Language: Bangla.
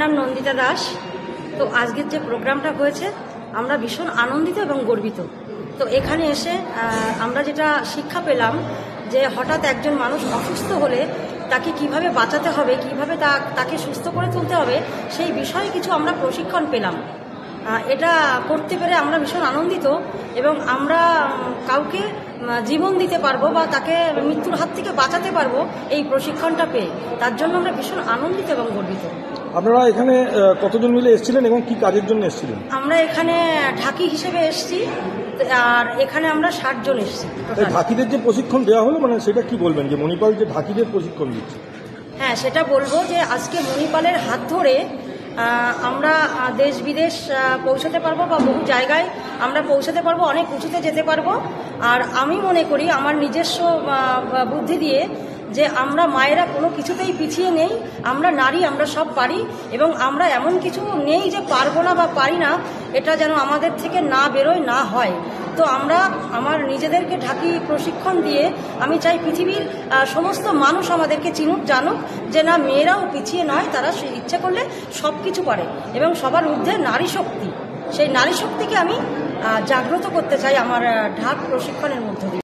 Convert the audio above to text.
নাম নন্দিতা দাস। তো আজকের যে প্রোগ্রামটা হয়েছে আমরা ভীষণ আনন্দিত এবং গর্বিত। তো এখানে এসে আমরা যেটা শিক্ষা পেলাম যে হঠাৎ একজন মানুষ অসুস্থ হলে তাকে কিভাবে বাঁচাতে হবে, কিভাবে তাকে সুস্থ করে তুলতে হবে, সেই বিষয়ে কিছু আমরা প্রশিক্ষণ পেলাম। এটা করতে পেরে আমরা ভীষণ আনন্দিত এবং আমরা কাউকে জীবন দিতে পারবো বা তাকে মৃত্যুর হাত থেকে বাঁচাতে পারবো এই প্রশিক্ষণটা পেয়ে। তার জন্য আমরা ভীষণ আনন্দিত এবং গর্বিত। আপনারা এখানে কতজন মিলে এসেছিলেন এবং কি কাজের জন্য এসেছিলেন? আমরা এখানে ঢাকি হিসেবে এসেছি, আর এখানে আমরা 60 জন এসেছি। ঢাকিদের যে প্রশিক্ষণ দেওয়া হলো, মানে সেটা কি বলবেন যে মণিপাল যে ঢাকিদের প্রশিক্ষণ দিচ্ছে? হ্যাঁ, সেটা বলবো যে আজকে মণিপালের হাত ধরে আমরা দেশ বিদেশ পৌঁছাতে পারবো বা বহু জায়গায় আমরা পৌঁছাতে পারবো, অনেক উঁচুতে যেতে পারবো। আর আমি মনে করি আমার নিজস্ব বুদ্ধি দিয়ে যে আমরা মায়েরা কোনো কিছুতেই পিছিয়ে নেই, আমরা নারী, আমরা সব পারি এবং আমরা এমন কিছু নেই যে পারবো না বা পারি না, এটা যেন আমাদের থেকে না বেরোয়, না হয়। তো আমরা আমার নিজেদেরকে ঢাকি প্রশিক্ষণ দিয়ে আমি চাই পৃথিবীর সমস্ত মানুষ আমাদেরকে চিনুক, জানুক যে না, মেয়েরাও পিছিয়ে নয়, তারা ইচ্ছে করলে সব কিছু পারে এবং সবার ঊর্ধ্বে নারী শক্তি, সেই নারী শক্তিকে আমি জাগ্রত করতে চাই আমার ঢাক প্রশিক্ষণের মধ্য দিয়ে।